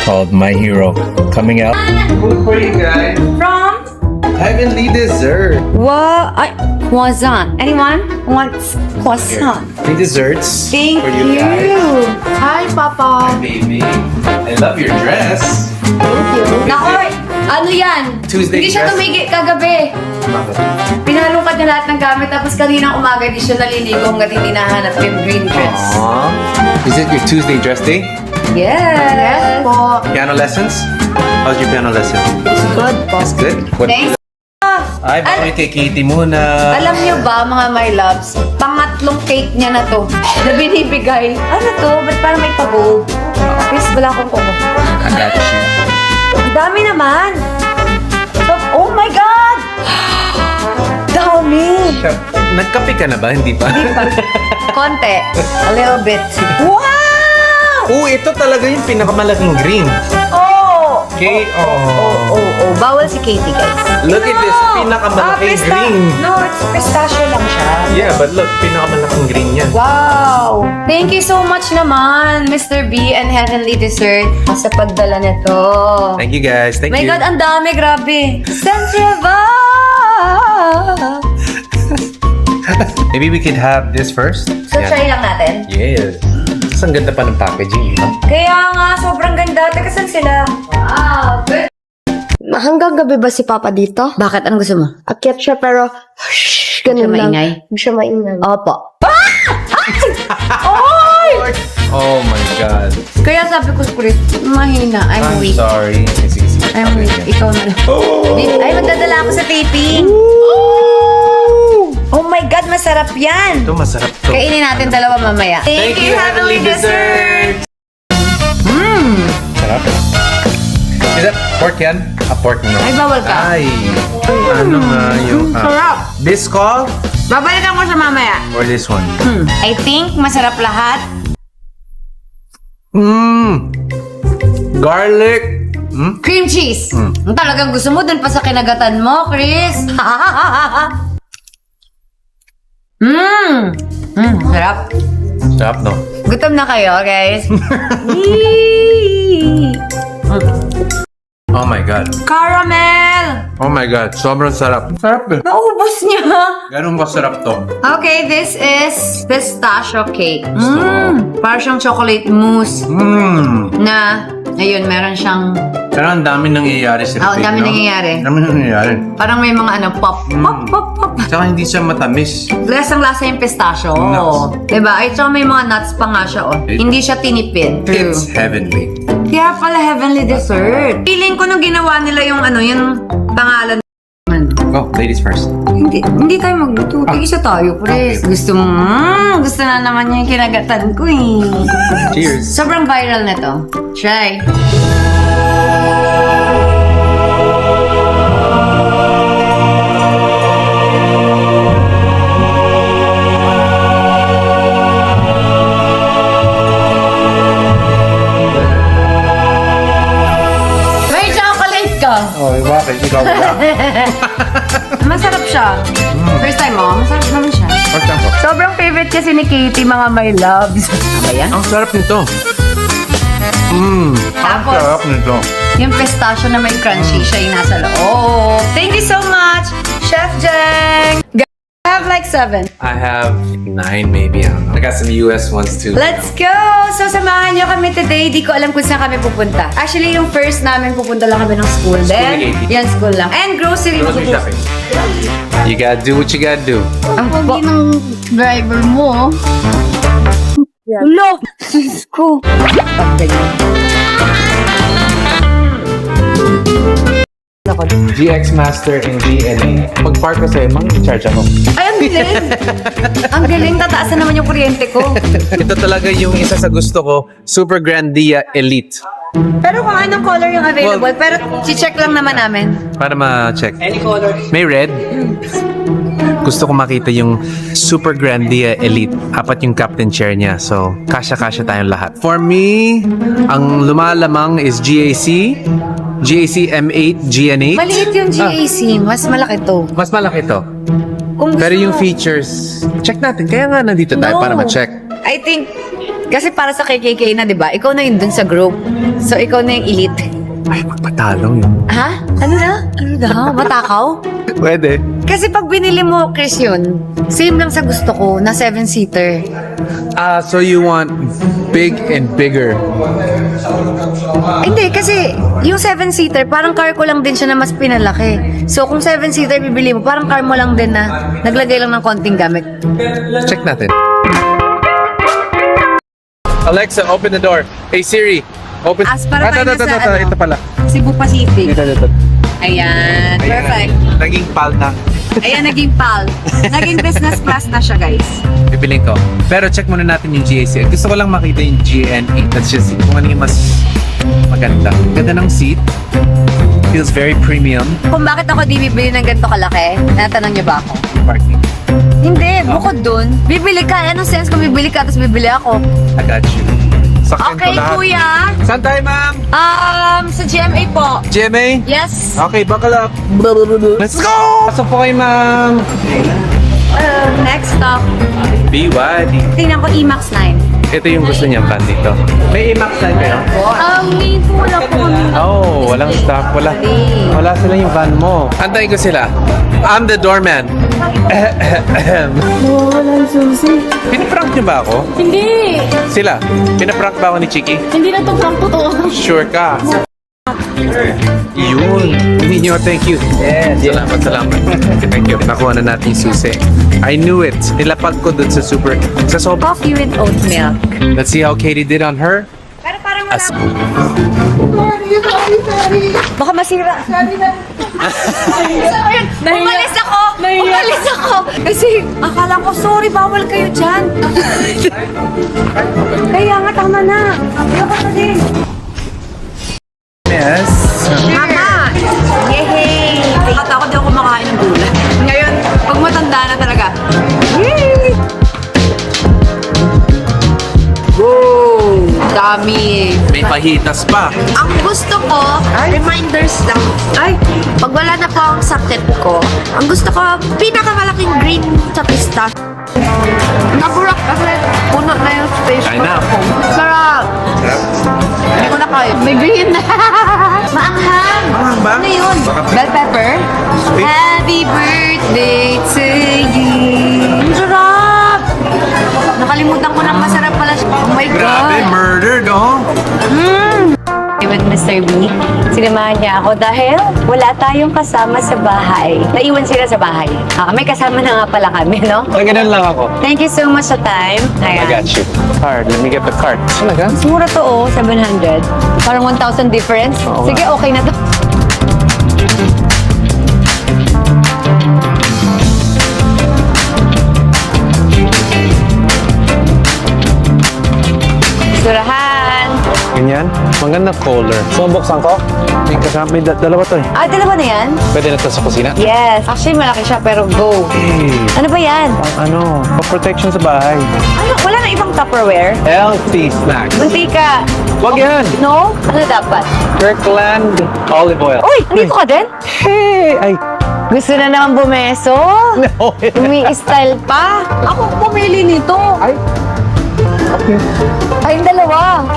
called My Hero. Coming out. Food for you guys. From? Heavenly dessert. What? Croissant. Anyone wants croissant? Free desserts Thank for you. you guys. Hi, Papa. Baby, I love your dress. Thank you. Nakoy, ano yan? Tuesday Hindi siya dress? tumigil kagabi. Pinalungkat niya lahat ng gamit tapos kanina umaga di siya naliligo hanggat hindi nahanap yung green dress. Aww. Is it your Tuesday dress day? Yes. Yes po. Piano lessons? How's your piano lesson? It's good po. It's good? What? Thanks. Ay, baka kay Katie muna. Alam niyo ba, mga my loves, pangatlong cake niya na to na binibigay. Ano to? Ba't parang may pag-gold? Please, wala akong kumo. I got you. Ang dami naman! Oh my God! Dami! Nagkape ka na ba? Hindi pa? Konti. A little bit. Wow! Oh, ito talaga yung pinakamalaking green. Oh! Okay, Oh. Bawal si Katie, guys. Look at this, pinakamalaking green. No, it's pistachio lang siya. Yeah, but look, pinakamalaking green yan. Wow! Thank you so much naman, Mr. B and Heavenly Dessert sa pagdala nito. Thank you guys, thank My you. God, ang dami, grabe. Sensiva! Maybe we could have this first. So, try lang natin. Yes. Ang ganda pa ng packaging, no? Kaya nga, sobrang ganda. Teka, saan sila? Wow, good. Hanggang gabi ba si Papa dito? Bakit? Anong gusto mo? Akyat siya pero ganun Siya lang. maingay? Hindi siya maingay. Opo. Oh my God. Kaya sabi ko, Chris, mahina. I'm weak. sorry. Sige, sige. I'm weak. Ikaw na lang. Ay, magdadala ako sa taping. Oh my God, masarap yan. Ito, masarap to. Kainin natin dalawa mamaya. Thank you, Heavenly Dessert! Sarap. Is that pork yan? Pork no. Ay, bawal ka. Ay, ano nga yung... Sarap. This call Babalikan ko siya mamaya. or this one? I think masarap lahat. Garlic. Cream cheese. Ang talagang gusto mo dun pa sa kinagatan mo, Chris. Sarap. Sarap, no? Gutom na kayo, guys. Oh my God. Caramel! Oh my God. Sobrang sarap. Sarap eh. Naubos niya. Ganun ba sarap to? Okay, this is pistachio cake. Parang siyang chocolate mousse na, ayun, meron siyang, Pero ang dami nangyayari sa ang dami no? nangyayari. Ang dami nangyayari. Parang may mga ano, pop, pop, pop. Tsaka hindi siya matamis. Lasang-lasa yung pistachio. Nuts. Diba? Ay, tsaka may mga nuts pa nga siya, oh. Hindi siya tinipid. True. It's heavenly. Kaya pala Heavenly Dessert. Feeling ko nung ginawa nila yung ano, yung pangalan. Go, ladies first. Hindi tayo magluto. Tig-isa tayo, Chris. Okay. Gusto mo, gusto na naman niya yung kinagatan ko eh. Cheers. Sobrang viral na to. Try. May chocolate ka. Oh, bakit? Ikaw ba? Masarap siya. First time mo, masarap naman siya. First time ko. Sobrang favorite kasi ni Katie, mga my loves. Ano ba yan? Ang sarap nito. Tapos, Ang sarap nito. yung pistachio na may crunchy siya yung nasa loob. Thank you so much, Chef Jeng! I have like 7. I have 9 maybe. I don't know. I got some US ones too. Let's go! So, samahan niyo kami today. Di ko alam kung saan kami pupunta. Actually, yung first namin pupunta lang kami ng school. ni Then, Katie. yan, school lang. And grocery. Grocery shopping. You gotta do what you gotta do. Ang pogi ng driver mo. Hulo! Sus ko. GX Master and GLA. Pag-park ko sa'yo, mag-charge ako. Ay, ang galing! Ang galing, tataasan naman yung kuryente ko. Ito talaga yung isa sa gusto ko, Super Grandia Elite. Pero kung anong color yung available, pero check lang naman namin. Para ma-check. Any color. May red. Gusto ko makita yung Super Grandia Elite. Apat yung captain chair niya. So, kasya-kasya tayong lahat. For me, ang lumalamang is GAC. GAC M8, GN8. Maliit yung GAC, mas malaki to. Mas malaki to. Kung gusto Pero yung mo- features, check natin. Kaya nga nandito tayo No. para ma-check. I think Kasi para sa KKK na, di ba? Ikaw na yun dun sa group. So, ikaw na yung elite. Ay, magpatalong yun. Ha? Ano na? Ano na? Matakaw? Pwede. Kasi pag binili mo, Chris, yun, same lang sa gusto ko, na 7-seater. So you want big and bigger. Hindi, kasi yung 7-seater, parang car ko lang din siya na mas pinalaki. So, kung 7-seater bibili mo, parang car mo lang din na naglagay lang ng konting gamit. Check natin. Alexa, open the door. Hey Siri, open. As para tayo sa ano? Ito pala. Cebu Pacific. Ito. Ayan, perfect. Naging pal na. Ayan, naging PAL. Naging business class na siya, guys. Bibiling ko. Pero check muna natin yung GAC. Gusto ko lang makita yung GNA. Let's just see kung ano yung mas maganda. Ganda ng seat. Feels very premium. Kung bakit ako di bibili ng ganito kalaki, natanong niyo ba ako? Parking. Hindi, bukod dun, bibili ka. Anong sense kung bibili ka tapos bibili ako? I got you. Sakyan Okay, ko lahat. kuya. Saan tayo, ma'am? Sa GMA po. GMA? Yes. Okay, buckle up. Let's go! Pasok po kayo, ma'am. Next stop. BYD. Tingnan ko E-Max 9. Ito yung gusto niyang van dito. May IMAX na kayo? Hindi po, wala po kami. Oh, walang stock. Wala sila yung van mo. Antayin ko sila. I'm the doorman. Walang susi. Pinaprank niyo ba ako? Hindi. Sila. Pinaprank ba ako ni Chiki? Hindi na to prank totoo. Sure ka. Yun. Ninyo, thank you. Yes. Salamat. Thank you. Nakuha na natin yung susi. I knew it. Nilapag ko dun sa sobrang. Coffee with oat milk. Let's see how Katie did on her. Pero parang wala. As Baka masira. Umalis ako! Umalis ako! Kasi akala ko, sorry, bawal kayo dyan. Kaya nga, tama na. Ayoko na din. Yes. Mama! Yehey! Nakatakot di ako kumakain ng gulay. Ngayon, pag matanda na talaga, yay! Wow! Dami! May pahitas pa. Ang gusto ko, reminders lang. Ay, pag wala na po ang sakit ko, ang gusto ko, pinakamalaking green sa pistachio. Naburak kasi puno na yung space I ko. know. Sarap. Hindi ko na kaya. May green na. Maanghang. Maanghang ba? Ano yun? Bell pepper. Happy birthday to you! Ang sarap. Nakalimutan ko ng masarap pala siya. Oh my Grabe, God! murdered, oh. With Mr. B, sinamahan niya ako dahil wala tayong kasama sa bahay. Naiwan sila sa bahay. May kasama na nga pala kami, no? Ganun lang ako. Thank you so much sa time. I got you. Card. Let me get the card. Talaga? Mura to, 700. Parang 1,000 difference. Oo Sige, okay na to. Surahan. Ganyan? Magandang color. So, buksan ko? May kasama. May dalawa to eh. Dalawa na yan? Pwede na to sa kusina? Yes. Actually, malaki siya, pero go. Hey, Ano ba yan? ano? Protection sa bahay. Ano? Wala na ibang Tupperware? Healthy snacks. Muntika. Wag yan! No? Ano dapat? Kirkland olive oil. Uy! Nandito ka din? Hey! Ay! Gusto na naman bumeso? No! Umi-style pa? Ako pumili nito. Ay! Ay, yung dalawa.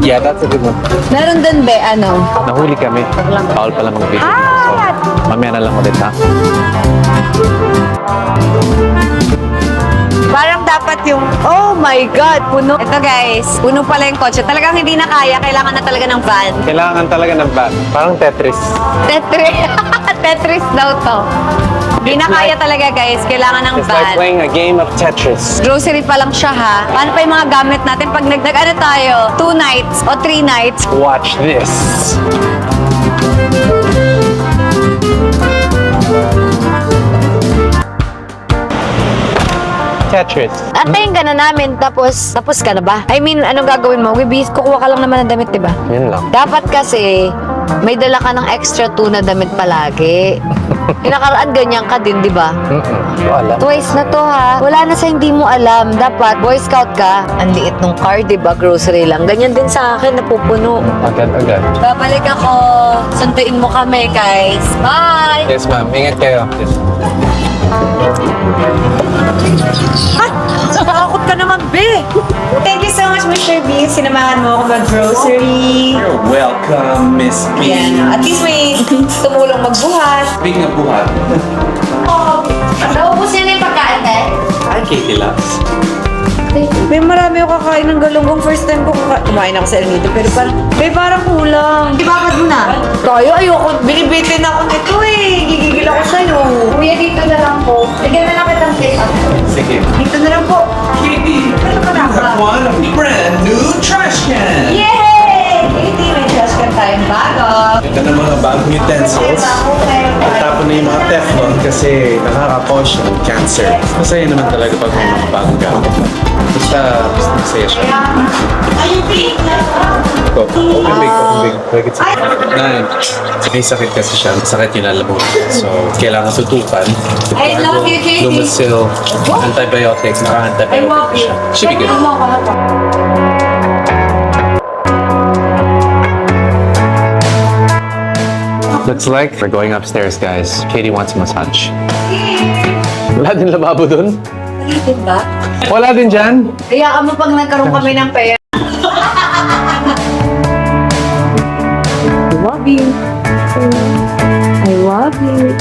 Yeah, that's a good one. Meron dun, be, ano? Nahuli kami. Bawal pala mag-video. So, mamaya na lang ulit ha. Parang dapat yung, oh my God, puno. Ito guys, puno pala yung kotse. Talagang hindi na kaya, kailangan na talaga ng van. Kailangan talaga ng van. Parang Tetris. Tetris. Tetris daw to. Hindi na kaya talaga guys, kailangan ng It's like van. playing a game of Tetris. Grocery pa lang siya ha. Paano pa yung mga gamit natin pag ano tayo? 2 nights o 3 nights? Watch this. Tetris. Antayin ka na namin, tapos ka na ba? I mean, anong gagawin mo? Kukuha ka lang naman ng damit, di ba? Yun lang. Dapat kasi, may dala ka ng extra 2 na damit palagi. Inakaraan ganyan ka din, di ba? Wala. Twice na to ha. Wala na sa hindi mo alam. Dapat, Boy Scout ka. Ang liit nung car, di ba? Grocery lang. Ganyan din sa akin, napupuno. Agad-agad. Babalik ako. Sunduin mo kami, guys. Bye! Yes, ma'am. Ingat kayo. Yes. Nakakot ka naman, be! Thank you so much Mr. B. Sinamahan mo ako mag-grocery. You're welcome, Miss B. Yan. At least may tumulong magbuhat. Big na buhat. Naubos niya na yung pagkain, eh. Hi, Katie Loves. May marami ako kakain ng galunggong. First time ko kumain ako sa El Nido. Pero parang kulang. Ibabad mo na. Tayo, ayoko. Binibitin ako nito eh. Gigigil ako sa'yo. Kuya, dito na lang po. Bigyan na lang kitang take up. Sige. Dito na lang po. Katie, Ano ka na? you have won a brand new trash can. Yay! Hindi, may trash can tayong bago. Ito na mga bagong utensils. Tapon na yung mga Teflon kasi nakaka-cause siya ng cancer. Masaya naman talaga pag may mga bagong gamit. Basta masaya siya. Ito, open big. Like it's may sakit kasi siya. Masakit yung lalamunan. So, kailangan tutukan. I love you, Katie. Lumasil. Antibiotics. Naka-antibiotic na siya. Should be good. Looks like we're going upstairs, guys. Katie wants a massage. Wala din lababo dun? Diba? Wala din dyan? Kaya ka mo pag nagkaroon kami ng pera. I love you. I love you.